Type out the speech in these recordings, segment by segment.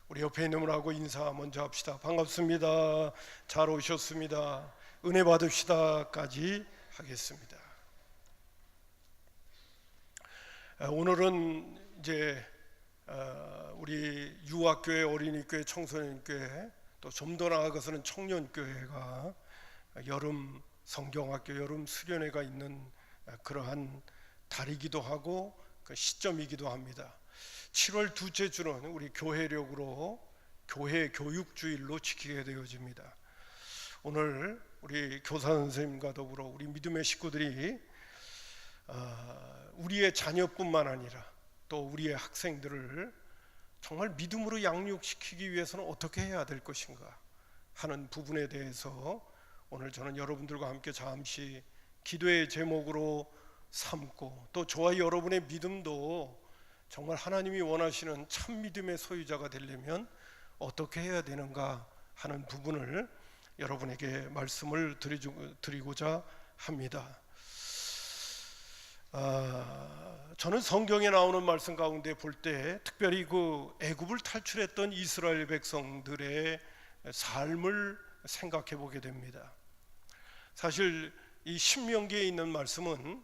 우리 옆에 있는 분하고 인사 먼저 합시다. 반갑습니다. 잘 오셨습니다. 은혜 받읍시다까지 하겠습니다. 오늘은 이제 우리 유아교회, 어린이교회, 청소년교회, 또 좀 더 나아가서는 청년교회가 여름 성경학교, 여름 수련회가 있는 그러한 달이기도 하고 그 시점이기도 합니다. 7월 둘째 주는 우리 교회력으로 교회 교육주일로 지키게 되어집니다. 오늘 우리 교사 선생님과 더불어 우리 믿음의 식구들이 우리의 자녀뿐만 아니라 또 우리의 학생들을 정말 믿음으로 양육시키기 위해서는 어떻게 해야 될 것인가 하는 부분에 대해서 오늘 저는 여러분들과 함께 잠시 기도의 제목으로 삼고, 또 저와 여러분의 믿음도 정말 하나님이 원하시는 참 믿음의 소유자가 되려면 어떻게 해야 되는가 하는 부분을 여러분에게 말씀을 드리고자 합니다. 저는 성경에 나오는 말씀 가운데 볼 때 특별히 그 애굽을 탈출했던 이스라엘 백성들의 삶을 생각해 보게 됩니다. 사실 이 신명기에 있는 말씀은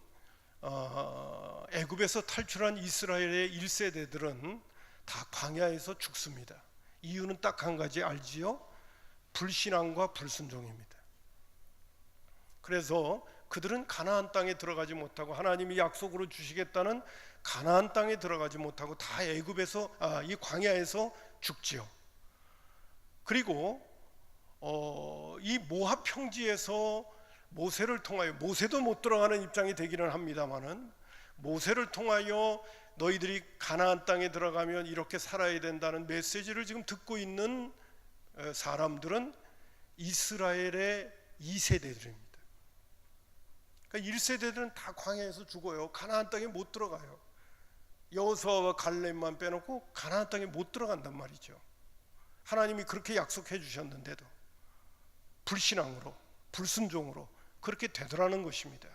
애굽에서 탈출한 이스라엘의 1세대들은 다 광야에서 죽습니다. 이유는 딱 한 가지 알지요? 불신앙과 불순종입니다. 그래서 그들은 가나안 땅에 들어가지 못하고, 하나님이 약속으로 주시겠다는 가나안 땅에 들어가지 못하고 다 애굽에서 이 광야에서 죽지요. 그리고 이 모압 평지에서 모세를 통하여, 모세도 못 들어가는 입장이 되기는 합니다만은, 모세를 통하여 너희들이 가나안 땅에 들어가면 이렇게 살아야 된다는 메시지를 지금 듣고 있는 사람들은 이스라엘의 2세대들입니다. 그러니까 1세대들은 다 광야에서 죽어요. 가나안 땅에 못 들어가요. 여호수아와 갈렙만 빼놓고 가나안 땅에 못 들어간단 말이죠. 하나님이 그렇게 약속해 주셨는데도 불신앙으로, 불순종으로 그렇게 되더라는 것입니다.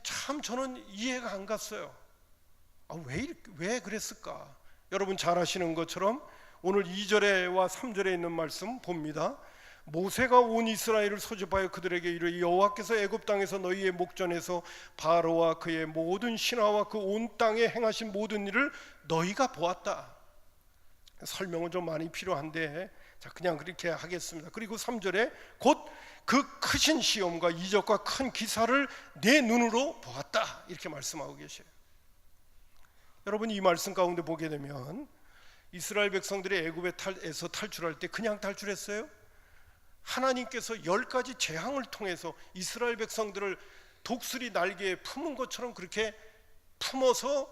참 저는 이해가 안 갔어요. 왜 그랬을까? 여러분 잘 아시는 것처럼 오늘 2절에와 3절에 있는 말씀 봅니다. 모세가 온 이스라엘을 소집하여 그들에게 이르되 여호와께서 애굽 땅에서 너희의 목전에서 바로와 그의 모든 신하와 그 온 땅에 행하신 모든 일을 너희가 보았다. 설명은 좀 많이 필요한데 그냥 그렇게 하겠습니다. 그리고 3절에 곧 그 크신 시험과 이적과 큰 기사를 내 눈으로 보았다, 이렇게 말씀하고 계셔요. 여러분 이 말씀 가운데 보게 되면 이스라엘 백성들이 애굽에서 탈출할 때 그냥 탈출했어요? 하나님께서 10가지 재앙을 통해서 이스라엘 백성들을 독수리 날개에 품은 것처럼 그렇게 품어서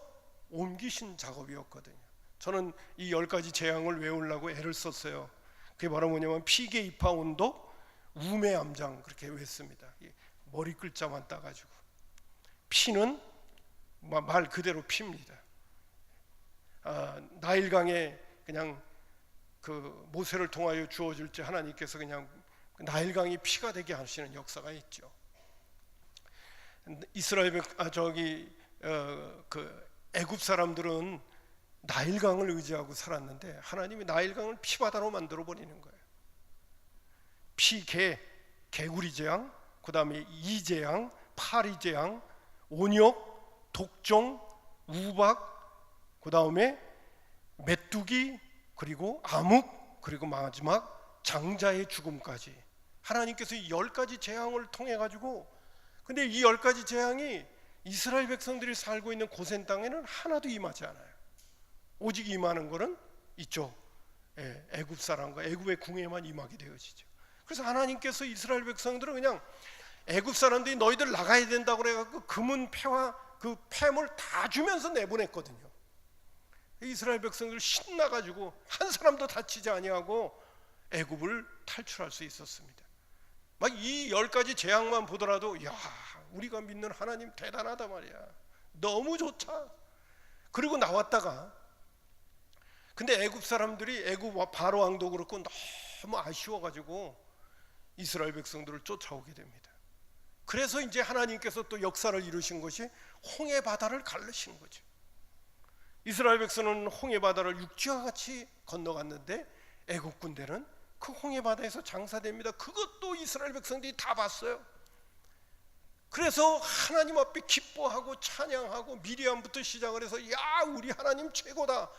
옮기신 작업이었거든요. 저는 이 10가지 재앙을 외우려고 애를 썼어요. 그게 바로 뭐냐면 피계, 이파, 온도, 우매, 암장, 그렇게 외웠습니다. 머리 글자만 따가지고. 피는 말 그대로 피입니다. 나일강에 그냥 그 모세를 통하여 주어질 때 하나님께서 그냥 나일강이 피가 되게 하시는 역사가 있죠. 이스라엘 애굽 사람들은 나일강을 의지하고 살았는데 하나님이 나일강을 피바다로 만들어 버리는 거예요. 개구리 재앙, 그 다음에 이재앙, 파리 재앙, 온역, 독종, 우박, 그 다음에 메뚜기, 그리고 암흑, 그리고 마지막 장자의 죽음까지 하나님께서 이 10가지 재앙을 통해 가지고, 근데 이 10가지 재앙이 이스라엘 백성들이 살고 있는 고센 땅에는 하나도 임하지 않아요. 오직 임하는 것은 이쪽 애굽 사람과 애굽의 궁에만 임하게 되어지죠. 그래서 하나님께서 이스라엘 백성들은 그냥 애굽 사람들이 너희들 나가야 된다고 그래갖고 금은 패와 그 폐물 다 주면서 내보냈거든요. 이스라엘 백성들 신나가지고 한 사람도 다치지 아니하고 애굽을 탈출할 수 있었습니다. 막 이 10가지 재앙만 보더라도 야, 우리가 믿는 하나님 대단하다 말이야. 너무 좋다. 그리고 나왔다가, 근데 애굽 사람들이, 애굽 바로 왕도 그렇고 너무 아쉬워가지고 이스라엘 백성들을 쫓아오게 됩니다. 그래서 이제 하나님께서 또 역사를 이루신 것이 홍해 바다를 갈르신 거죠. 이스라엘 백성은 홍해 바다를 육지와 같이 건너갔는데 애국 군대는 그 홍해 바다에서 장사됩니다. 그것도 이스라엘 백성들이 다 봤어요. 그래서 하나님 앞에 기뻐하고 찬양하고 미리암부터 시작을 해서 야 우리 하나님 최고다,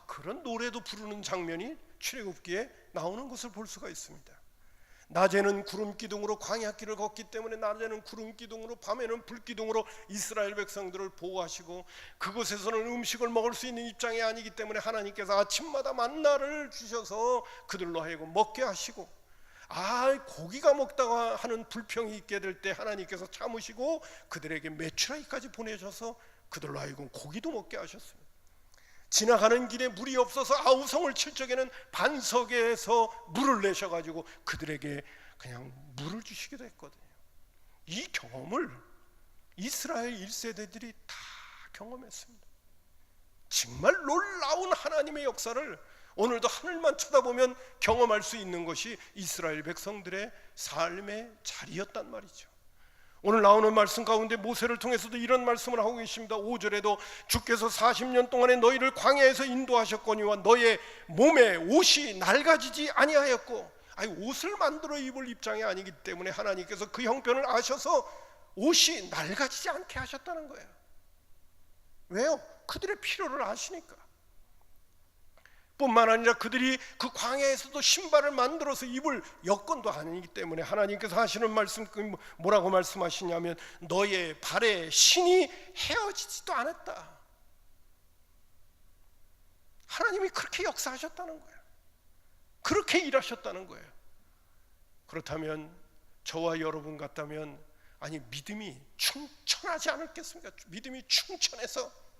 그런 노래도 부르는 장면이 출애굽기에 나오는 것을 볼 수가 있습니다. 낮에는 구름 기둥으로 광야길을 걷기 때문에 낮에는 구름 기둥으로 밤에는 불 기둥으로 이스라엘 백성들을 보호하시고, 그곳에서는 음식을 먹을 수 있는 입장이 아니기 때문에 하나님께서 아침마다 만나를 주셔서 그들로 하여금 먹게 하시고, 고기가 먹다가 하는 불평이 있게 될 때 하나님께서 참으시고 그들에게 메추라기까지 보내셔서 그들로 하여금 고기도 먹게 하셨습니다. 지나가는 길에 물이 없어서 아우성을 칠 적에는 반석에서 물을 내셔가지고 그들에게 그냥 물을 주시기도 했거든요. 이 경험을 이스라엘 1세대들이 다 경험했습니다. 정말 놀라운 하나님의 역사를 오늘도 하늘만 쳐다보면 경험할 수 있는 것이 이스라엘 백성들의 삶의 자리였단 말이죠. 오늘 나오는 말씀 가운데 모세를 통해서도 이런 말씀을 하고 계십니다. 5절에도 주께서 40년 동안에 너희를 광야에서 인도하셨거니와 너의 몸에 옷이 낡아지지 아니하였고, 옷을 만들어 입을 입장이 아니기 때문에 하나님께서 그 형편을 아셔서 옷이 낡아지지 않게 하셨다는 거예요. 왜요? 그들의 필요를 아시니까. 뿐만 아니라 그들이 그 광야에서도 신발을 만들어서 입을 여건도 아니기 때문에 하나님께서 하시는 말씀, 뭐라고 말씀하시냐면 너의 발에 신이 헤어지지도 않았다. 하나님이 그렇게 역사하셨다는 거예요. 그렇게 일하셨다는 거예요. 그렇다면 저와 여러분 같다면 믿음이 충천하지 않았겠습니까? 믿음이 충천해서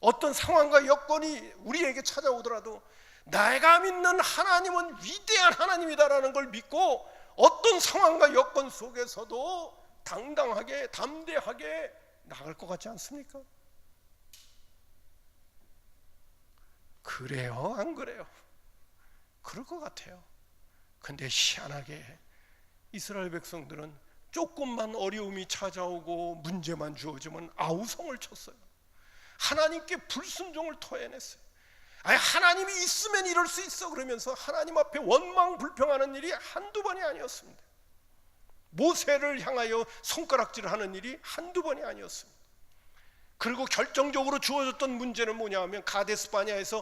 어떤 상황과 여건이 우리에게 찾아오더라도 내가 믿는 하나님은 위대한 하나님이다라는 걸 믿고 어떤 상황과 여건 속에서도 당당하게 담대하게 나갈 것 같지 않습니까? 그래요? 안 그래요? 그럴 것 같아요. 근데 희한하게 이스라엘 백성들은 조금만 어려움이 찾아오고 문제만 주어지면 아우성을 쳤어요. 하나님께 불순종을 토해냈어요. 하나님이 있으면 이럴 수 있어 그러면서 하나님 앞에 원망 불평하는 일이 한두 번이 아니었습니다. 모세를 향하여 손가락질하는 일이 한두 번이 아니었습니다. 그리고 결정적으로 주어졌던 문제는 뭐냐 하면 가데스 바네아에서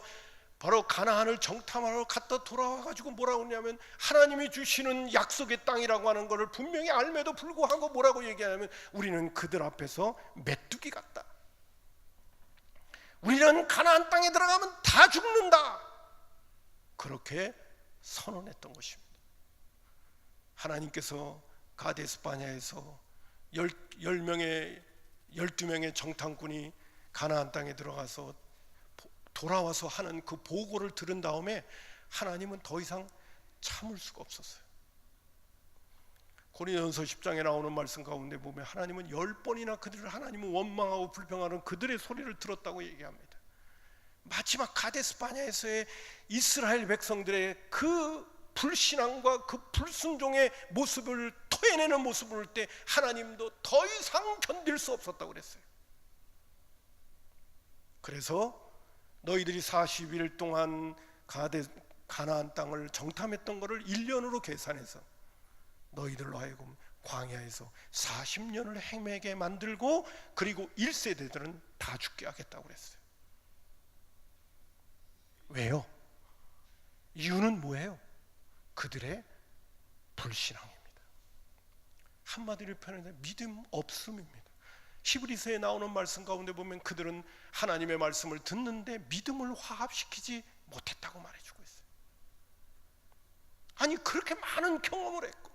바로 가나안을 정탐하러 갔다 돌아와가지고 뭐라고 하냐면 하나님이 주시는 약속의 땅이라고 하는 것을 분명히 알매도 불구하고 뭐라고 얘기하냐면 우리는 그들 앞에서 메뚜기 같다. 우리는 가나안 땅에 들어가면 다 죽는다. 그렇게 선언했던 것입니다. 하나님께서 가데스 바네아에서 12명의 정탐꾼이 가나안 땅에 들어가서 돌아와서 하는 그 보고를 들은 다음에 하나님은 더 이상 참을 수가 없었어요. 고린도전서 10장에 나오는 말씀 가운데 보면 하나님은 10번이나 그들을 하나님은 원망하고 불평하는 그들의 소리를 들었다고 얘기합니다. 마지막 가데스 바네아에서의 이스라엘 백성들의 그 불신앙과 그 불순종의 모습을 토해내는 모습을 볼 때 하나님도 더 이상 견딜 수 없었다고 그랬어요. 그래서 너희들이 40일 동안 가나안 땅을 정탐했던 것을 1년으로 계산해서 너희들로 하여금 광야에서 40년을 헤매게 만들고 그리고 1세대들은 다 죽게 하겠다고 그랬어요. 왜요? 이유는 뭐예요? 그들의 불신앙입니다. 한마디로 표현하면 믿음 없음입니다. 히브리서에 나오는 말씀 가운데 보면 그들은 하나님의 말씀을 듣는데 믿음을 화합시키지 못했다고 말해주고 있어요. 그렇게 많은 경험을 했고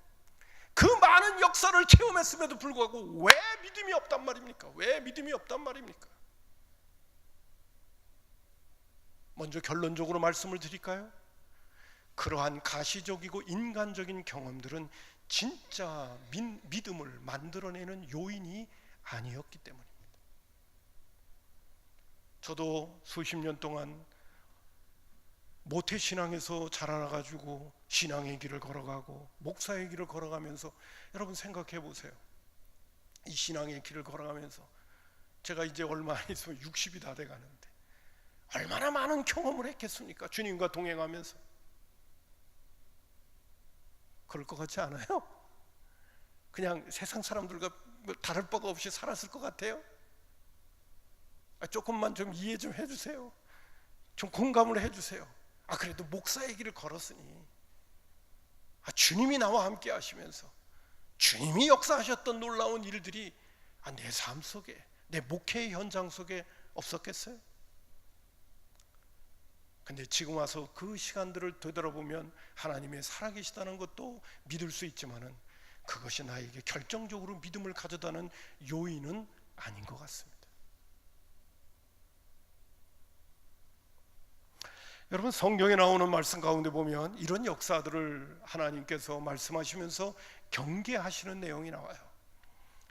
그 많은 역사를 체험했음에도 불구하고 왜 믿음이 없단 말입니까? 왜 믿음이 없단 말입니까? 먼저 결론적으로 말씀을 드릴까요? 그러한 가시적이고 인간적인 경험들은 진짜 믿음을 만들어내는 요인이 아니었기 때문입니다. 저도 수십 년 동안 모태신앙에서 자라나가지고 신앙의 길을 걸어가고 목사의 길을 걸어가면서 여러분 생각해 보세요. 이 신앙의 길을 걸어가면서 제가 이제 얼마 안 있으면 60이 다 돼가는데 얼마나 많은 경험을 했겠습니까? 주님과 동행하면서. 그럴 것 같지 않아요? 그냥 세상 사람들과 다를 바가 없이 살았을 것 같아요? 조금만 좀 이해 좀 해주세요. 좀 공감을 해주세요. 그래도 목사의 길을 걸었으니 주님이 나와 함께 하시면서 주님이 역사하셨던 놀라운 일들이 내 삶 속에, 내 목회의 현장 속에 없었겠어요? 근데 지금 와서 그 시간들을 되돌아보면 하나님의 살아계시다는 것도 믿을 수 있지만은 그것이 나에게 결정적으로 믿음을 가져다는 요인은 아닌 것 같습니다. 여러분, 성경에 나오는 말씀 가운데 보면 이런 역사들을 하나님께서 말씀하시면서 경계하시는 내용이 나와요.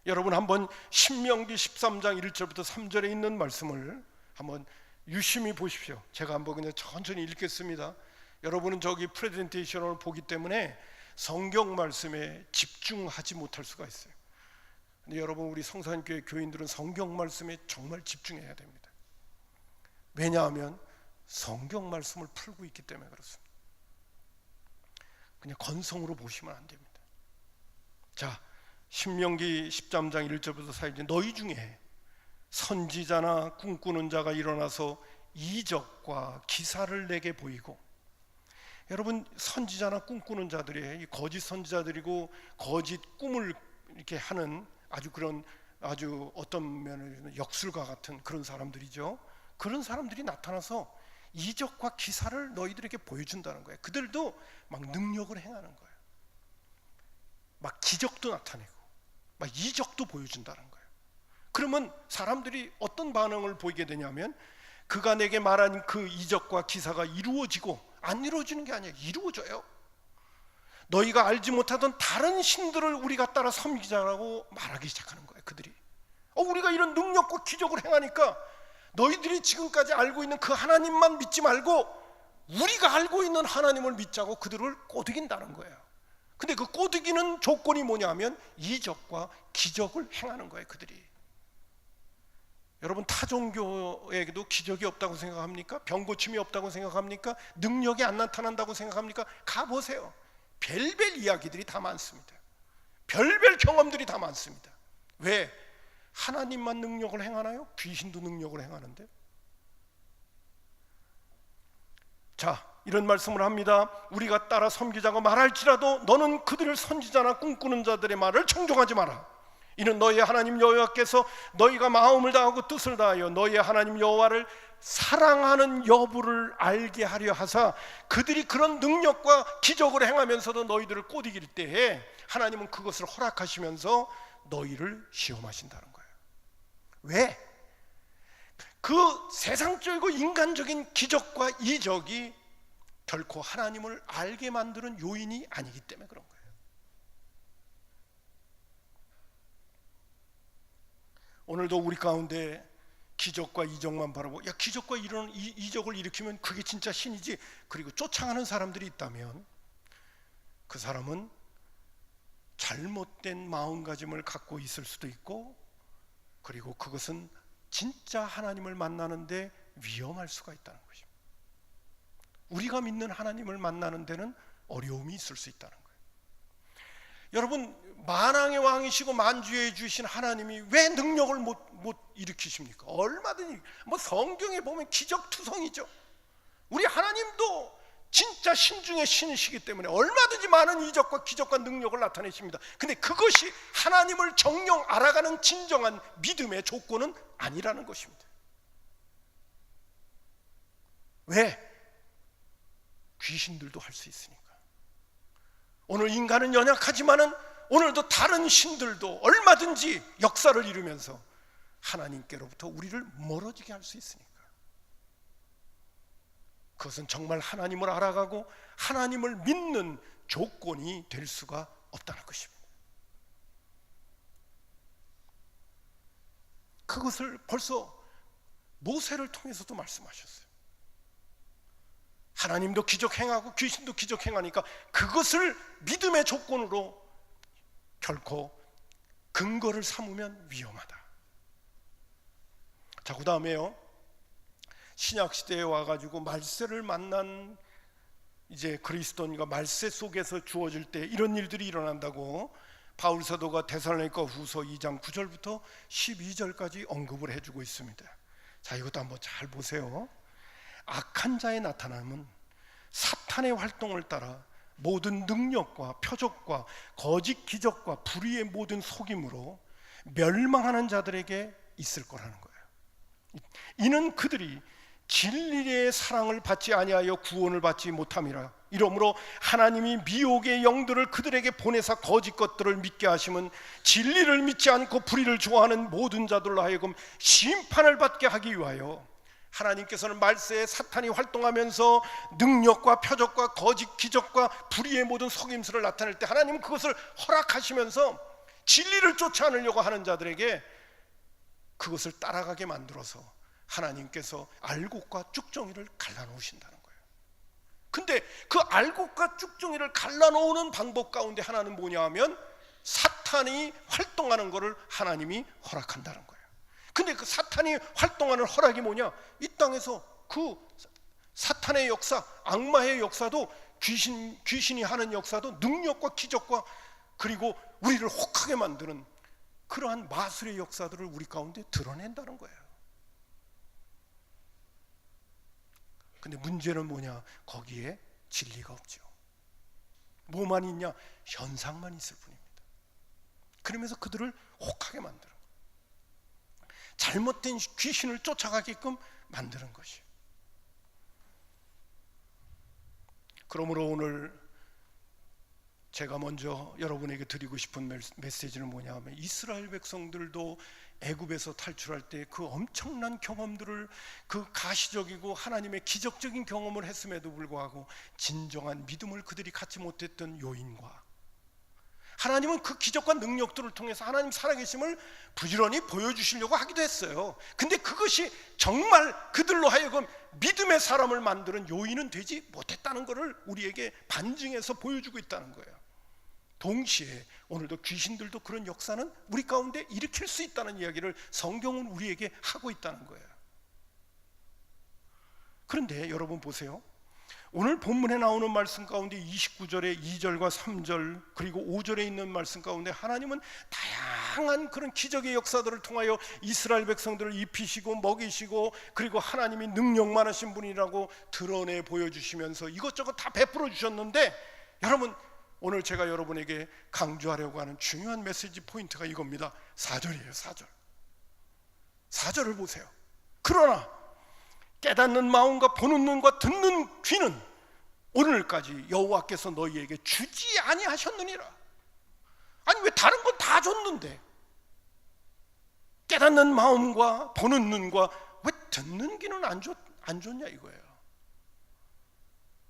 여러분, 한번 신명기 13장 1절부터 3절에 있는 말씀을 한번 유심히 보십시오. 제가 한번 그냥 천천히 읽겠습니다. 여러분은 저기 프레젠테이션을 보기 때문에 성경 말씀에 집중하지 못할 수가 있어요. 근데 여러분, 우리 성산교회 교인들은 성경 말씀에 정말 집중해야 됩니다. 왜냐하면 성경 말씀을 풀고 있기 때문에 그렇습니다. 그냥 건성으로 보시면 안 됩니다. 자, 신명기 13장 1절부터 4절, 너희 중에 선지자나 꿈꾸는 자가 일어나서 이적과 기사를 내게 보이고, 여러분, 선지자나 꿈꾸는 자들이 거짓 선지자들이고 거짓 꿈을 이렇게 하는 아주 어떤 면에서는 역술가 같은 그런 사람들이죠. 그런 사람들이 나타나서 이적과 기사를 너희들에게 보여준다는 거예요. 그들도 막 능력을 행하는 거예요. 막 기적도 나타내고 막 이적도 보여준다는 거예요. 그러면 사람들이 어떤 반응을 보이게 되냐면, 그가 내게 말한 그 이적과 기사가 이루어지고, 안 이루어지는 게 아니에요. 이루어져요. 너희가 알지 못하던 다른 신들을 우리가 따라 섬기자라고 말하기 시작하는 거예요. 그들이 우리가 이런 능력과 기적을 행하니까 너희들이 지금까지 알고 있는 그 하나님만 믿지 말고 우리가 알고 있는 하나님을 믿자고 그들을 꼬드긴다는 거예요. 근데 그 꼬드기는 조건이 뭐냐면 이적과 기적을 행하는 거예요. 그들이. 여러분, 타종교에게도 기적이 없다고 생각합니까? 병고침이 없다고 생각합니까? 능력이 안 나타난다고 생각합니까? 가보세요. 별별 이야기들이 다 많습니다. 별별 경험들이 다 많습니다. 왜? 하나님만 능력을 행하나요? 귀신도 능력을 행하는데. 자, 이런 말씀을 합니다. 우리가 따라 섬기자고 말할지라도 너는 그들을 선지자나 꿈꾸는 자들의 말을 청종하지 마라. 이는 너희의 하나님 여호와께서 너희가 마음을 다하고 뜻을 다하여 너희의 하나님 여호와를 사랑하는 여부를 알게 하려 하사, 그들이 그런 능력과 기적을 행하면서도 너희들을 꼬드길 때에 하나님은 그것을 허락하시면서 너희를 시험하신다는 거예요. 왜? 그 세상적이고 인간적인 기적과 이적이 결코 하나님을 알게 만드는 요인이 아니기 때문에 그런 거예요. 오늘도 우리 가운데 기적과 이적만 바라보고, 기적과 이런 이적을 일으키면 그게 진짜 신이지, 그리고 쫓아가는 사람들이 있다면 그 사람은 잘못된 마음가짐을 갖고 있을 수도 있고, 그리고 그것은 진짜 하나님을 만나는데 위험할 수가 있다는 것입니다. 우리가 믿는 하나님을 만나는 데는 어려움이 있을 수 있다는 거예요. 여러분, 만왕의 왕이시고 만주에 주신 하나님이 왜 능력을 못 일으키십니까? 얼마든지 성경에 보면 기적투성이죠. 우리 하나님도 진짜 신 중에 신이시기 때문에 얼마든지 많은 이적과 기적과 능력을 나타내십니다. 근데 그것이 하나님을 정녕 알아가는 진정한 믿음의 조건은 아니라는 것입니다. 왜? 귀신들도 할 수 있으니까. 오늘 인간은 연약하지만은 오늘도 다른 신들도 얼마든지 역사를 이루면서 하나님께로부터 우리를 멀어지게 할 수 있으니까. 그것은 정말 하나님을 알아가고 하나님을 믿는 조건이 될 수가 없다는 것입니다. 그것을 벌써 모세를 통해서도 말씀하셨어요. 하나님도 기적 행하고 귀신도 기적 행하니까 그것을 믿음의 조건으로 결코 근거를 삼으면 위험하다. 자, 그 다음에요, 신약 시대에 와가지고 말세를 만난 이제 그리스도인과 말세 속에서 주어질 때 이런 일들이 일어난다고 바울 사도가 데살로니가 후서 2장 9절부터 12절까지 언급을 해주고 있습니다. 자, 이것도 한번 잘 보세요. 악한 자의 나타남은 사탄의 활동을 따라 모든 능력과 표적과 거짓 기적과 불의의 모든 속임으로 멸망하는 자들에게 있을 거라는 거예요. 이는 그들이 진리의 사랑을 받지 아니하여 구원을 받지 못함이라. 이러므로 하나님이 미혹의 영들을 그들에게 보내사 거짓 것들을 믿게 하심은 진리를 믿지 않고 불의를 좋아하는 모든 자들로 하여금 심판을 받게 하기 위하여, 하나님께서는 말세에 사탄이 활동하면서 능력과 표적과 거짓 기적과 불의의 모든 속임수를 나타낼 때 하나님은 그것을 허락하시면서 진리를 쫓지 않으려고 하는 자들에게 그것을 따라가게 만들어서 하나님께서 알곡과 쭉정이를 갈라놓으신다는 거예요. 근데 그 알곡과 쭉정이를 갈라놓는 방법 가운데 하나는 뭐냐 하면 사탄이 활동하는 것을 하나님이 허락한다는 거예요. 근데 그 사탄이 활동하는 허락이 뭐냐? 이 땅에서 그 사탄의 역사, 악마의 역사도, 귀신이 하는 역사도, 능력과 기적과 그리고 우리를 혹하게 만드는 그러한 마술의 역사들을 우리 가운데 드러낸다는 거예요. 근데 문제는 뭐냐? 거기에 진리가 없죠. 뭐만 있냐? 현상만 있을 뿐입니다. 그러면서 그들을 혹하게 만드는 거예요. 잘못된 귀신을 쫓아가게끔 만드는 것이에요. 그러므로 오늘 제가 먼저 여러분에게 드리고 싶은 메시지는 뭐냐 하면, 이스라엘 백성들도 애굽에서 탈출할 때 그 엄청난 경험들을, 그 가시적이고 하나님의 기적적인 경험을 했음에도 불구하고 진정한 믿음을 그들이 갖지 못했던 요인과, 하나님은 그 기적과 능력들을 통해서 하나님 살아계심을 부지런히 보여주시려고 하기도 했어요. 근데 그것이 정말 그들로 하여금 믿음의 사람을 만드는 요인은 되지 못했다는 것을 우리에게 반증해서 보여주고 있다는 거예요. 동시에 오늘도 귀신들도 그런 역사는 우리 가운데 일으킬 수 있다는 이야기를 성경은 우리에게 하고 있다는 거예요. 그런데 여러분 보세요. 오늘 본문에 나오는 말씀 가운데 29절에 2절과 3절 그리고 5절에 있는 말씀 가운데 하나님은 다양한 그런 기적의 역사들을 통하여 이스라엘 백성들을 입히시고 먹이시고, 그리고 하나님이 능력 많으신 분이라고 드러내 보여주시면서 이것저것 다 베풀어 주셨는데, 여러분 오늘 제가 여러분에게 강조하려고 하는 중요한 메시지 포인트가 이겁니다. 4절이에요. 4절. 4절을 보세요. 그러나 깨닫는 마음과 보는 눈과 듣는 귀는 오늘까지 여호와께서 너희에게 주지 아니하셨느니라. 아니 왜 다른 건 다 줬는데 깨닫는 마음과 보는 눈과 왜 듣는 귀는 안 줬냐 이거예요.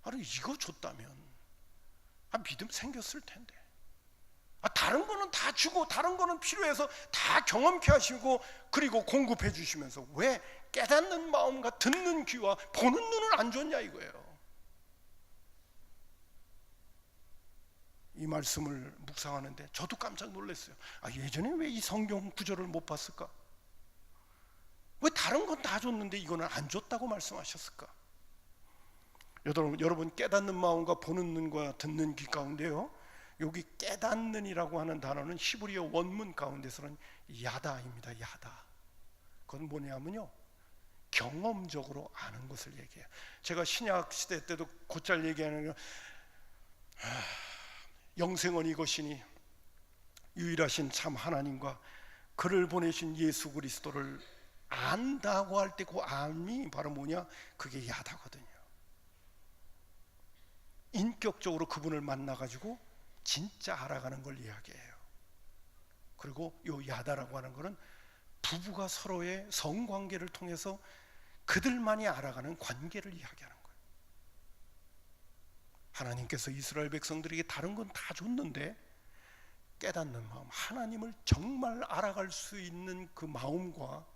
아니 이거 줬다면 믿음 생겼을 텐데. 다른 거는 다 주고 다른 거는 필요해서 다 경험케 하시고 그리고 공급해 주시면서 왜 깨닫는 마음과 듣는 귀와 보는 눈을 안 줬냐 이거예요. 이 말씀을 묵상하는데 저도 깜짝 놀랐어요. 예전에 왜 이 성경 구절을 못 봤을까? 왜 다른 건 다 줬는데 이거는 안 줬다고 말씀하셨을까? 여러분 깨닫는 마음과 보는 눈과 듣는 귀 가운데요, 여기 깨닫는이라고 하는 단어는 히브리어 원문 가운데서는 야다입니다. 야다. 그건 뭐냐면요, 경험적으로 아는 것을 얘기해요. 제가 신약 시대 때도 곧잘 얘기하는 거, 영생은 이것이니 유일하신 참 하나님과 그를 보내신 예수 그리스도를 안다고 할 때 그 암이 바로 뭐냐? 그게 야다거든요. 인격적으로 그분을 만나가지고 진짜 알아가는 걸 이야기해요. 그리고 요 야다라고 하는 거는 부부가 서로의 성관계를 통해서 그들만이 알아가는 관계를 이야기하는 거예요. 하나님께서 이스라엘 백성들에게 다른 건 다 줬는데 깨닫는 마음, 하나님을 정말 알아갈 수 있는 그 마음과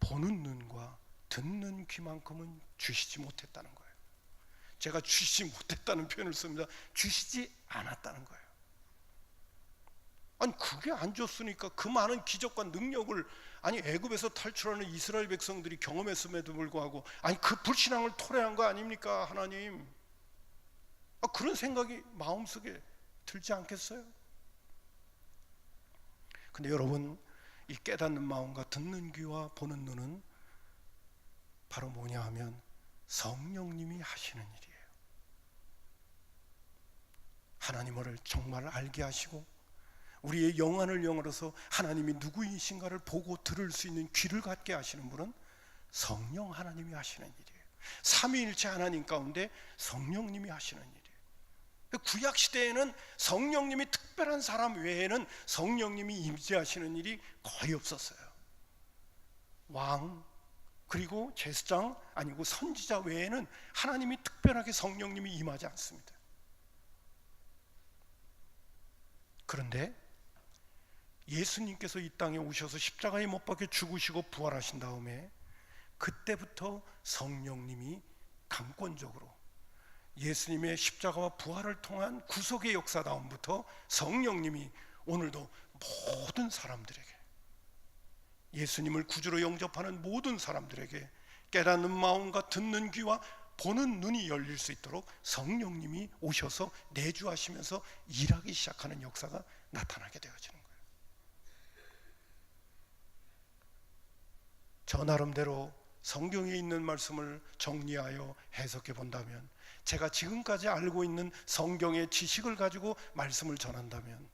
보는 눈과 듣는 귀만큼은 주시지 못했다는 거예요. 제가 주시지 못했다는 표현을 씁니다. 주시지 않았다는 거예요. 아니 그게 안 좋으니까 그 많은 기적과 능력을 아니 애굽에서 탈출하는 이스라엘 백성들이 경험했음에도 불구하고 아니 그 불신앙을 토래한 거 아닙니까 하나님? 그런 생각이 마음속에 들지 않겠어요? 근데 여러분, 이 깨닫는 마음과 듣는 귀와 보는 눈은 바로 뭐냐 하면 성령님이 하시는 일이에요. 하나님을 정말 알게 하시고 우리의 영안을 영으로서 하나님이 누구이신가를 보고 들을 수 있는 귀를 갖게 하시는 분은 성령 하나님이 하시는 일이에요. 삼위일체 하나님 가운데 성령님이 하시는 일이에요. 구약 시대에는 성령님이 특별한 사람 외에는 성령님이 임재하시는 일이 거의 없었어요. 왕 그리고 제사장 아니고 선지자 외에는 하나님이 특별하게 성령님이 임하지 않습니다. 그런데 예수님께서 이 땅에 오셔서 십자가에 못 박혀 죽으시고 부활하신 다음에 그때부터 성령님이 강권적으로 예수님의 십자가와 부활을 통한 구속의 역사 다음부터 성령님이 오늘도 모든 사람들에게, 예수님을 구주로 영접하는 모든 사람들에게 깨닫는 마음과 듣는 귀와 보는 눈이 열릴 수 있도록 성령님이 오셔서 내주하시면서 일하기 시작하는 역사가 나타나게 되어지는 거예요. 저 나름대로 성경에 있는 말씀을 정리하여 해석해 본다면, 제가 지금까지 알고 있는 성경의 지식을 가지고 말씀을 전한다면,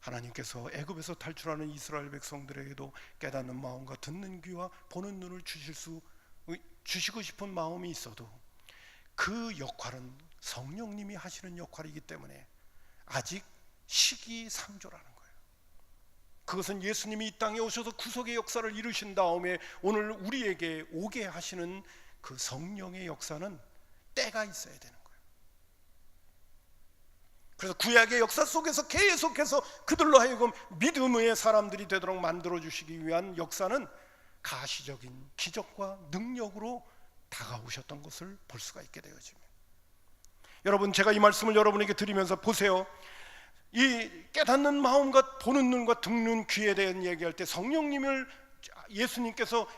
하나님께서 애굽에서 탈출하는 이스라엘 백성들에게도 깨닫는 마음과 듣는 귀와 보는 눈을 주시고 싶은 마음이 있어도 그 역할은 성령님이 하시는 역할이기 때문에 아직 시기상조라는 거예요. 그것은 예수님이 이 땅에 오셔서 구속의 역사를 이루신 다음에 오늘 우리에게 오게 하시는 그 성령의 역사는 때가 있어야 되는 거예요. 그래서 구약의 역사 속에서 계속해서 그들로 하여금 믿음의 사람들이 되도록 만들어주시기 위한 역사는 가시적인 기적과 능력으로 다가오셨던 것을 볼 수가 있게 되어집니다. 여러분, 제가 이 말씀을 여러분에게 드리면서 보세요. 이 깨닫는 마음과 보는 눈과 듣는 귀에 대한 얘기할 때 성령님을 예수님께서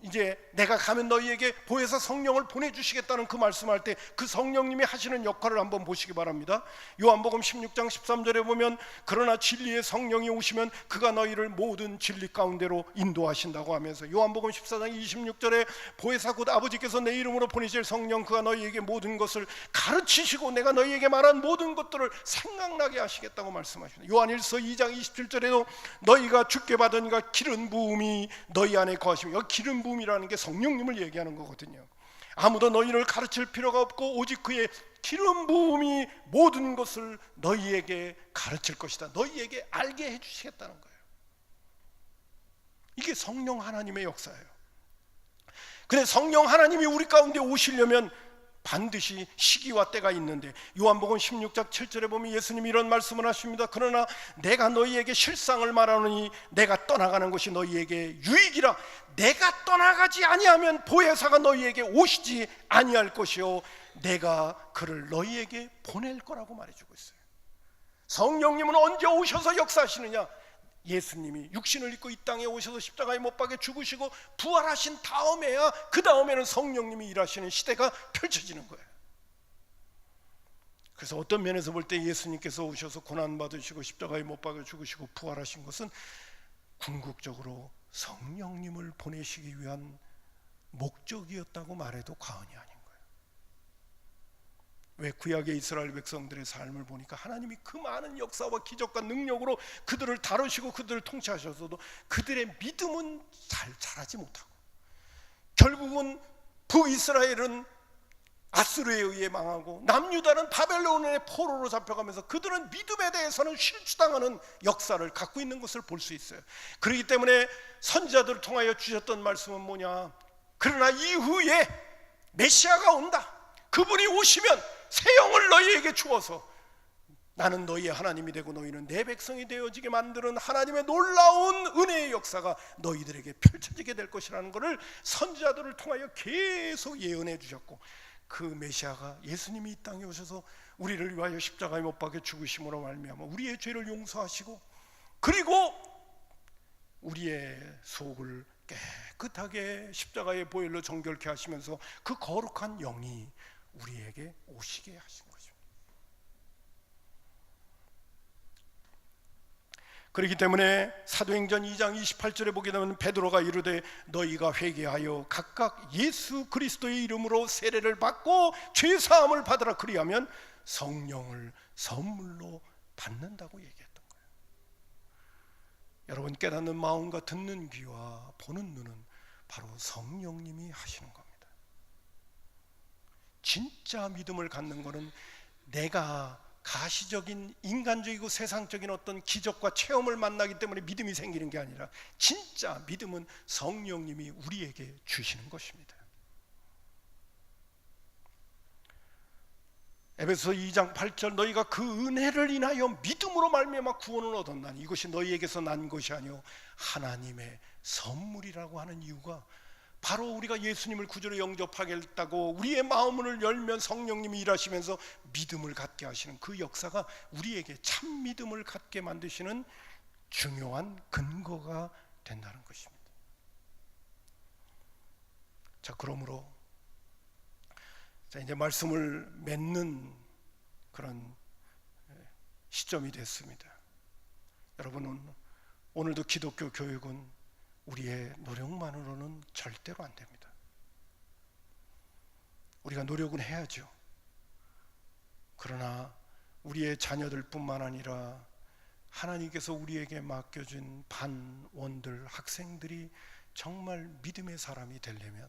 이제 내가 가면 너희에게 보혜사 성령을 보내주시겠다는 그 말씀할 때 그 성령님이 하시는 역할을 한번 보시기 바랍니다. 요한복음 16장 13절에 보면 그러나 진리의 성령이 오시면 그가 너희를 모든 진리 가운데로 인도하신다고 하면서, 요한복음 14장 26절에 보혜사 곧 아버지께서 내 이름으로 보내실 성령 그가 너희에게 모든 것을 가르치시고 내가 너희에게 말한 모든 것들을 생각나게 하시겠다고 말씀하십니다. 요한일서 2장 27절에도 너희가 주께 받은 이가 기름 부음이 너희 안에 거하시며, 여기 기름 부음이라는 게 성령님을 얘기하는 거거든요. 아무도 너희를 가르칠 필요가 없고 오직 그의 기름 부음이 모든 것을 너희에게 가르칠 것이다. 너희에게 알게 해주시겠다는 거예요. 이게 성령 하나님의 역사예요. 근데 성령 하나님이 우리 가운데 오시려면 반드시 시기와 때가 있는데, 요한복음 16장 7절에 보면 예수님이 이런 말씀을 하십니다. 그러나 내가 너희에게 실상을 말하노니 내가 떠나가는 것이 너희에게 유익이라. 내가 떠나가지 아니하면 보혜사가 너희에게 오시지 아니할 것이요 내가 그를 너희에게 보낼 거라고 말해주고 있어요. 성령님은 언제 오셔서 역사하시느냐? 예수님이 육신을 입고 이 땅에 오셔서 십자가에 못 박혀 죽으시고 부활하신 다음에야, 그 다음에는 성령님이 일하시는 시대가 펼쳐지는 거예요. 그래서 어떤 면에서 볼 때 예수님께서 오셔서 고난받으시고 십자가에 못 박혀 죽으시고 부활하신 것은 궁극적으로 성령님을 보내시기 위한 목적이었다고 말해도 과언이 아닌 거예요. 왜? 구약의 이스라엘 백성들의 삶을 보니까 하나님이 그 많은 역사와 기적과 능력으로 그들을 다루시고 그들을 통치하셔서도 그들의 믿음은 잘 자라지 못하고, 결국은 북이스라엘은 아수르에 의해 망하고 남유다는 바벨론의 포로로 잡혀가면서 그들은 믿음에 대해서는 실추당하는 역사를 갖고 있는 것을 볼 수 있어요. 그렇기 때문에 선지자들을 통하여 주셨던 말씀은 뭐냐? 그러나 이후에 메시아가 온다. 그분이 오시면 새 영을 너희에게 주어서 나는 너희의 하나님이 되고 너희는 내 백성이 되어지게 만드는 하나님의 놀라운 은혜의 역사가 너희들에게 펼쳐지게 될 것이라는 것을 선지자들을 통하여 계속 예언해 주셨고, 그 메시아가 예수님이 이 땅에 오셔서 우리를 위하여 십자가에 못 박혀 죽으심으로 말미암아 우리의 죄를 용서하시고, 그리고 우리의 속을 깨끗하게 십자가의 보혈로 정결케 하시면서 그 거룩한 영이 우리에게 오시게 하신 것입니다. 그렇기 때문에 사도행전 2장 28절에 보게 되면 베드로가 이르되 너희가 회개하여 각각 예수 그리스도의 이름으로 세례를 받고 죄 사함을 받으라, 그리하면 성령을 선물로 받는다고 얘기했던 거예요. 여러분, 깨닫는 마음과 듣는 귀와 보는 눈은 바로 성령님이 하시는 겁니다. 진짜 믿음을 갖는 것은 내가 가시적인 인간적이고 세상적인 어떤 기적과 체험을 만나기 때문에 믿음이 생기는 게 아니라, 진짜 믿음은 성령님이 우리에게 주시는 것입니다. 에베소 2장 8절 너희가 그 은혜를 인하여 믿음으로 말미암아 구원을 얻었나니 이것이 너희에게서 난 것이 아니요 하나님의 선물이라고 하는 이유가, 바로 우리가 예수님을 구주로 영접하겠다고 우리의 마음을 열면 성령님이 일하시면서 믿음을 갖게 하시는 그 역사가 우리에게 참 믿음을 갖게 만드시는 중요한 근거가 된다는 것입니다. 자, 그러므로 이제 말씀을 맺는 그런 시점이 됐습니다. 여러분은 오늘도 기독교 교육은 우리의 노력만으로는 절대로 안 됩니다. 우리가 노력은 해야죠. 그러나 우리의 자녀들뿐만 아니라 하나님께서 우리에게 맡겨준 반원들, 학생들이 정말 믿음의 사람이 되려면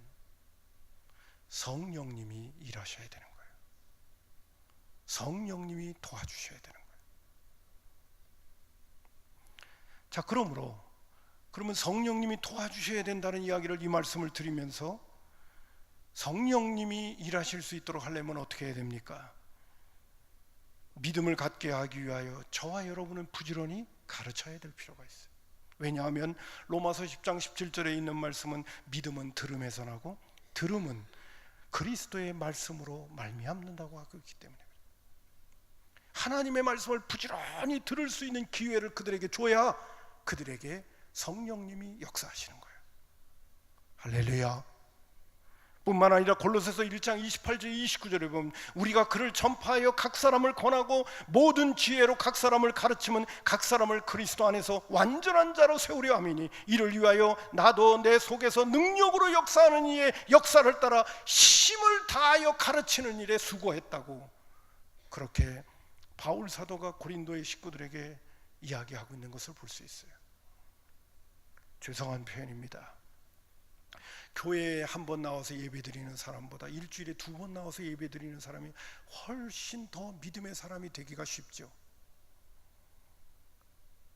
성령님이 일하셔야 되는 거예요. 성령님이 도와주셔야 되는 거예요. 자, 그러면 성령님이 도와주셔야 된다는 이야기를, 이 말씀을 드리면서 성령님이 일하실 수 있도록 하려면 어떻게 해야 됩니까? 믿음을 갖게 하기 위하여 저와 여러분은 부지런히 가르쳐야 될 필요가 있어요. 왜냐하면 로마서 10장 17절에 있는 말씀은 믿음은 들음에서 나고 들음은 그리스도의 말씀으로 말미암는다고 하고 있기 때문에, 하나님의 말씀을 부지런히 들을 수 있는 기회를 그들에게 줘야 그들에게 성령님이 역사하시는 거예요. 할렐루야. 뿐만 아니라 골로새서 1장 28절 29절에 보면 우리가 그를 전파하여 각 사람을 권하고 모든 지혜로 각 사람을 가르치면 각 사람을 그리스도 안에서 완전한 자로 세우려 함이니 이를 위하여 나도 내 속에서 능력으로 역사하는 이의 역사를 따라 힘을 다하여 가르치는 일에 수고했다고, 그렇게 바울 사도가 고린도의 식구들에게 이야기하고 있는 것을 볼 수 있어요. 죄송한 표현입니다. 교회에 한 번 나와서 예배드리는 사람보다 일주일에 2번 나와서 예배드리는 사람이 훨씬 더 믿음의 사람이 되기가 쉽죠.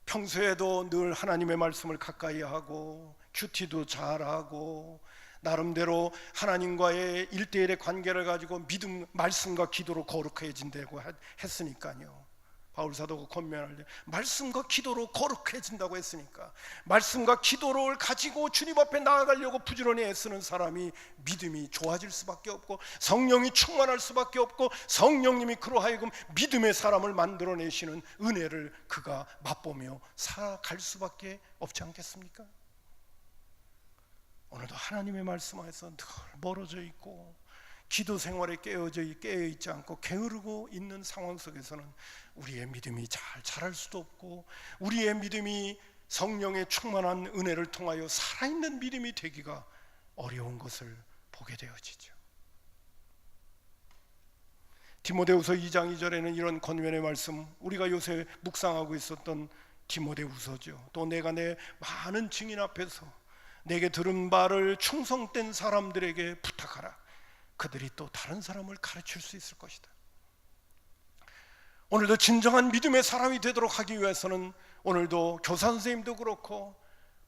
평소에도 늘 하나님의 말씀을 가까이 하고 큐티도 잘하고 나름대로 하나님과의 1대1의 관계를 가지고 믿음, 말씀과 기도로 거룩해진다고 했으니까요. 바울 사도가 권면할 때 말씀과 기도로 거룩해진다고 했으니까, 말씀과 기도를 가지고 주님 앞에 나아가려고 부지런히 애쓰는 사람이 믿음이 좋아질 수밖에 없고 성령이 충만할 수밖에 없고 성령님이 그로 하여금 믿음의 사람을 만들어내시는 은혜를 그가 맛보며 살아갈 수밖에 없지 않겠습니까? 오늘도 하나님의 말씀 안에서 늘 멀어져 있고 기도 생활에 깨어있지 않고 게으르고 있는 상황 속에서는 우리의 믿음이 잘 자랄 수도 없고 우리의 믿음이 성령의 충만한 은혜를 통하여 살아있는 믿음이 되기가 어려운 것을 보게 되어지죠. 디모데후서 2장 2절에는 이런 권면의 말씀, 우리가 요새 묵상하고 있었던 디모데후서죠. 또 내가 내 많은 증인 앞에서 내게 들은 바를 충성된 사람들에게 부탁하라. 그들이 또 다른 사람을 가르칠 수 있을 것이다. 오늘도 진정한 믿음의 사람이 되도록 하기 위해서는 오늘도 교사 선생님도 그렇고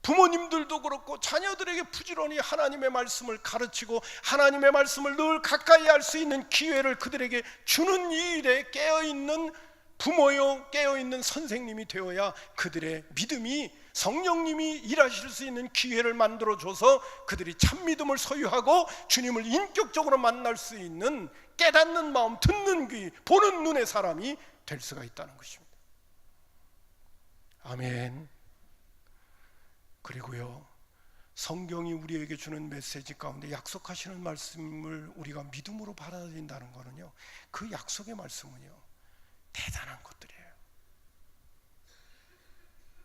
부모님들도 그렇고 자녀들에게 부지런히 하나님의 말씀을 가르치고 하나님의 말씀을 늘 가까이 할 수 있는 기회를 그들에게 주는 이 일에 깨어있는 부모요, 깨어있는 선생님이 되어야 그들의 믿음이 성령님이 일하실 수 있는 기회를 만들어줘서 그들이 참 믿음을 소유하고 주님을 인격적으로 만날 수 있는 깨닫는 마음, 듣는 귀, 보는 눈의 사람이 될 수가 있다는 것입니다. 아멘. 그리고요, 성경이 우리에게 주는 메시지 가운데 약속하시는 말씀을 우리가 믿음으로 받아들인다는 것은요, 그 약속의 말씀은요 대단한 것들이에요.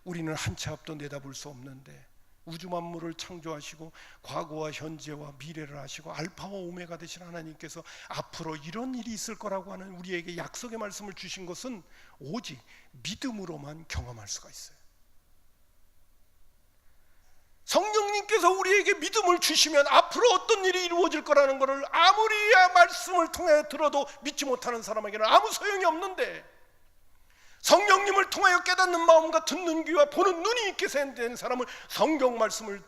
우리는 한 치 앞도 내다볼 수 없는데 우주 만물을 창조하시고 과거와 현재와 미래를 하시고 알파와 오메가 되신 하나님께서 앞으로 이런 일이 있을 거라고 하는 우리에게 약속의 말씀을 주신 것은 오직 믿음으로만 경험할 수가 있어요. 성령님께서 우리에게 믿음을 주시면 앞으로 어떤 일이 이루어질 거라는 것을 아무리 말씀을 통해 들어도 믿지 못하는 사람에게는 아무 소용이 없는데, 성령님을 통하여 깨닫는 마음과 듣는 귀와 보는 눈이 있게 된 사람은 성경 말씀을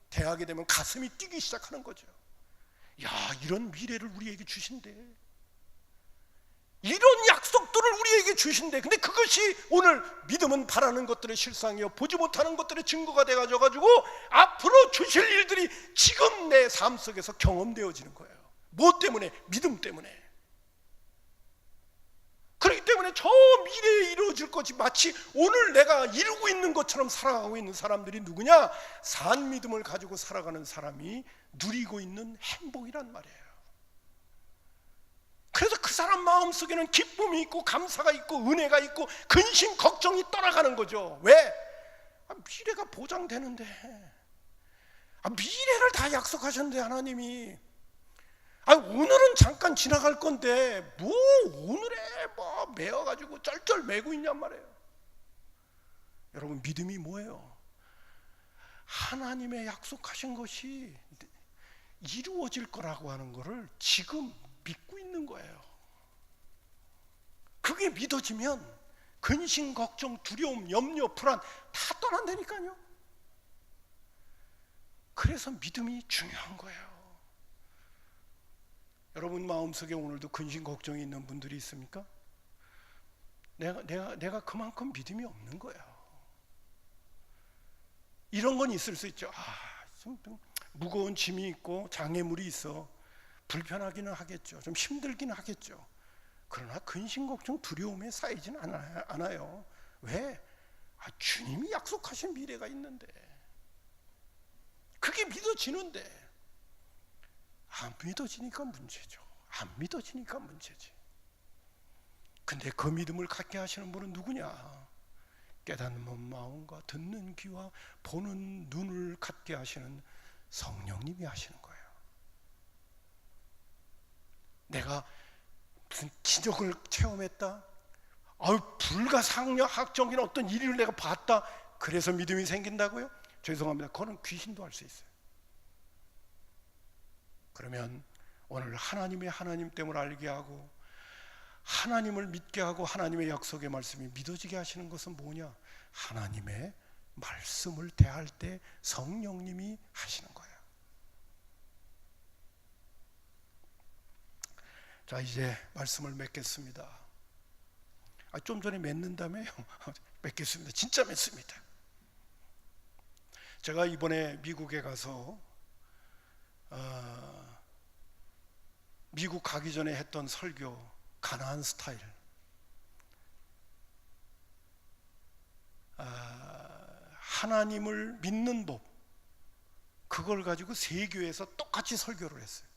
대하게 되면 가슴이 뛰기 시작하는 거죠. 야, 이런 미래를 우리에게 주신대, 이런 약속들을 우리에게 주신대. 근데 그것이 오늘 믿음은 바라는 것들의 실상이요 보지 못하는 것들의 증거가 되어가지고 앞으로 주실 일들이 지금 내 삶 속에서 경험되어지는 거예요. 뭐 때문에? 믿음 때문에. 그렇기 때문에 저 미래에 이루어질 것이 마치 오늘 내가 이루고 있는 것처럼 살아가고 있는 사람들이 누구냐? 산 믿음을 가지고 살아가는 사람이 누리고 있는 행복이란 말이에요. 그래서 그 사람 마음속에는 기쁨이 있고 감사가 있고 은혜가 있고 근심 걱정이 떠나가는 거죠. 왜? 미래가 보장되는데, 미래를 다 약속하셨는데 하나님이, 오늘은 잠깐 지나갈 건데 뭐 오늘에 뭐 매어가지고 쩔쩔 매고 있냔 말이에요. 여러분, 믿음이 뭐예요? 하나님의 약속하신 것이 이루어질 거라고 하는 것을 지금 믿고 있는 거예요. 그게 믿어지면 근심, 걱정, 두려움, 염려, 불안 다 떠난다니까요. 그래서 믿음이 중요한 거예요. 여러분 마음속에 오늘도 근심, 걱정이 있는 분들이 있습니까? 내가 그만큼 믿음이 없는 거예요. 이런 건 있을 수 있죠. 좀 무거운 짐이 있고 장애물이 있어 불편하기는 하겠죠. 좀 힘들기는 하겠죠. 그러나 근심, 걱정, 두려움에 쌓이지는 않아요. 왜? 주님이 약속하신 미래가 있는데, 그게 믿어지는데, 안 믿어지니까 문제죠. 안 믿어지니까 문제지. 근데 그 믿음을 갖게 하시는 분은 누구냐? 깨닫는 마음과 듣는 귀와 보는 눈을 갖게 하시는 성령님이 하시는 거예요. 내가 무슨 기적을 체험했다, 불가상학적인 어떤 일을 내가 봤다, 그래서 믿음이 생긴다고요? 죄송합니다. 그거는 귀신도 할 수 있어요. 그러면 오늘 하나님을 알게 하고 하나님을 믿게 하고 하나님의 약속의 말씀이 믿어지게 하시는 것은 뭐냐? 하나님의 말씀을 대할 때 성령님이 하시는 거예요. 자, 이제 말씀을 맺겠습니다. 좀 전에 맺는다며요? 맺겠습니다. 진짜 맺습니다. 제가 이번에 미국에 가서 미국 가기 전에 했던 설교, 가나안 스타일, 하나님을 믿는 법, 그걸 가지고 세 교회에서 똑같이 설교를 했어요.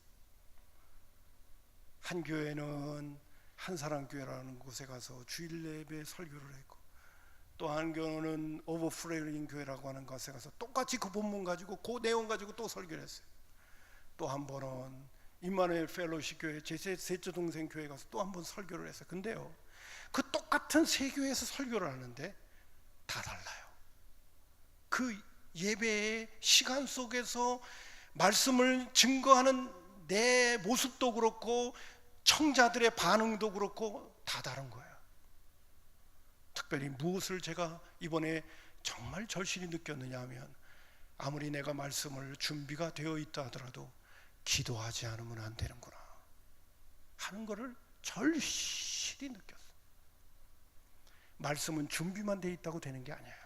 한 교회는 한사랑교회라는 곳에 가서 주일 예배 설교를 했고, 또 한 교회는 오버프레이링 교회라고 하는 곳에 가서 똑같이 그 본문 가지고 그 내용 가지고 또 설교를 했어요. 또 한 번은 임마누엘 펠로십 교회, 제 셋째 동생 교회 가서 또 한 번 설교를 했어요. 근데요, 그 똑같은 세 교회에서 설교를 하는데 다 달라요. 그 예배의 시간 속에서 말씀을 증거하는 내 모습도 그렇고 청자들의 반응도 그렇고 다 다른 거예요. 특별히 무엇을 제가 이번에 정말 절실히 느꼈느냐 하면, 아무리 내가 말씀을 준비가 되어 있다 하더라도 기도하지 않으면 안 되는구나 하는 것을 절실히 느꼈어요. 말씀은 준비만 돼 있다고 되는 게 아니에요.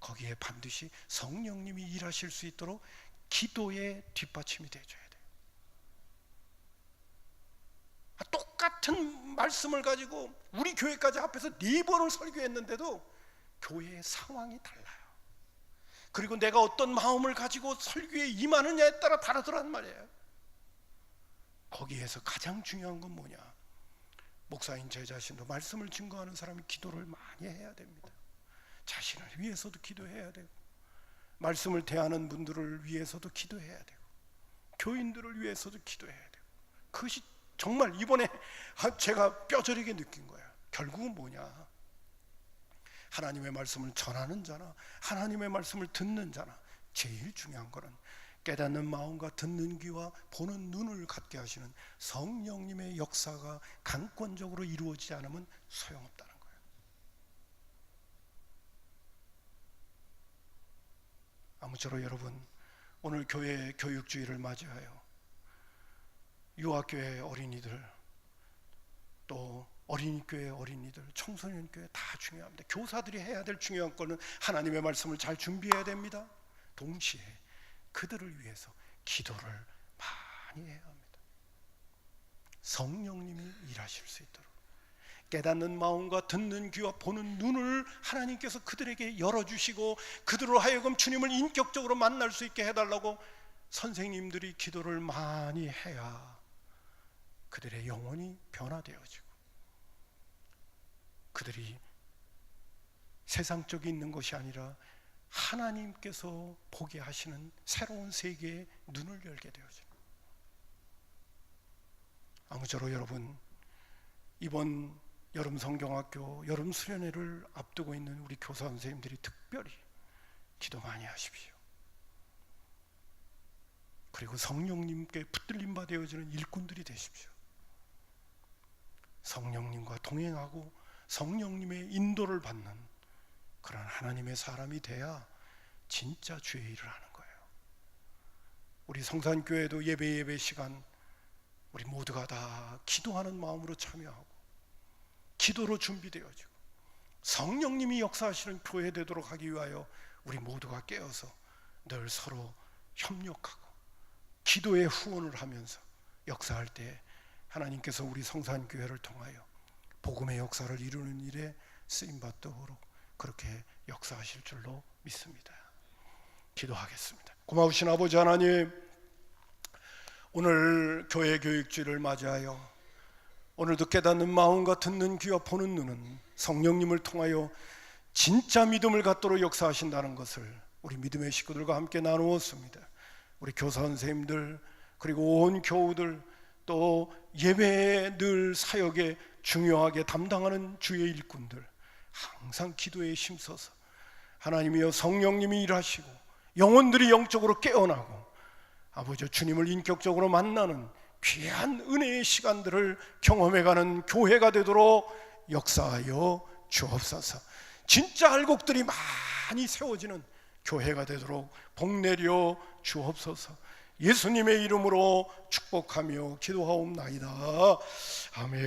거기에 반드시 성령님이 일하실 수 있도록 기도의 뒷받침이 되어줘야 돼요. 똑같은 말씀을 가지고 우리 교회까지 앞에서 4번을 설교했는데도 교회의 상황이 달라요. 그리고 내가 어떤 마음을 가지고 설교에 임하느냐에 따라 다르더란 말이에요. 거기에서 가장 중요한 건 뭐냐? 목사인 제 자신도 말씀을 증거하는 사람이 기도를 많이 해야 됩니다. 자신을 위해서도 기도해야 되고, 말씀을 대하는 분들을 위해서도 기도해야 되고, 교인들을 위해서도 기도해야 되고. 그것이 정말 이번에 제가 뼈저리게 느낀 거예요. 결국은 뭐냐? 하나님의 말씀을 전하는 자나 하나님의 말씀을 듣는 자나 제일 중요한 거는 깨닫는 마음과 듣는 귀와 보는 눈을 갖게 하시는 성령님의 역사가 강권적으로 이루어지지 않으면 소용없다는 거예요. 아무쪼록 여러분, 오늘 교회 교육주의를 맞이하여 유아교회 어린이들, 또 어린이교회 어린이들, 청소년교회 다 중요합니다. 교사들이 해야 될 중요한 거는 하나님의 말씀을 잘 준비해야 됩니다. 동시에 그들을 위해서 기도를 많이 해야 합니다. 성령님이 일하실 수 있도록 깨닫는 마음과 듣는 귀와 보는 눈을 하나님께서 그들에게 열어주시고 그들로 하여금 주님을 인격적으로 만날 수 있게 해달라고 선생님들이 기도를 많이 해야 그들의 영혼이 변화되어지고 그들이 세상적이 있는 것이 아니라 하나님께서 보게 하시는 새로운 세계에 눈을 열게 되어져요. 아무쪼록 여러분, 이번 여름 성경학교 여름 수련회를 앞두고 있는 우리 교사 선생님들이 특별히 기도 많이 하십시오. 그리고 성령님께 붙들림 받아지는 일꾼들이 되십시오. 성령님과 동행하고 성령님의 인도를 받는 그런 하나님의 사람이 돼야 진짜 주의 일을 하는 거예요. 우리 성산교회도 예배 시간 우리 모두가 다 기도하는 마음으로 참여하고 기도로 준비되어지고 성령님이 역사하시는 교회 되도록 하기 위하여 우리 모두가 깨어서 늘 서로 협력하고 기도의 후원을 하면서 역사할 때 하나님께서 우리 성산교회를 통하여 복음의 역사를 이루는 일에 쓰임받도록 그렇게 역사하실 줄로 믿습니다. 기도하겠습니다. 고마우신 아버지 하나님, 오늘 교회 교육주일을 맞이하여 오늘도 깨닫는 마음과 듣는 귀와 보는 눈은 성령님을 통하여 진짜 믿음을 갖도록 역사하신다는 것을 우리 믿음의 식구들과 함께 나누었습니다. 우리 교사 선생님들 그리고 온 교우들 또 예배에 늘 사역에 중요하게 담당하는 주의 일꾼들 항상 기도에 힘써서 하나님이여 성령님이 일하시고 영혼들이 영적으로 깨어나고 아버지 주님을 인격적으로 만나는 귀한 은혜의 시간들을 경험해가는 교회가 되도록 역사하여 주옵소서. 진짜 알곡들이 많이 세워지는 교회가 되도록 복내려 주옵소서. 예수님의 이름으로 축복하며 기도하옵나이다. 아멘.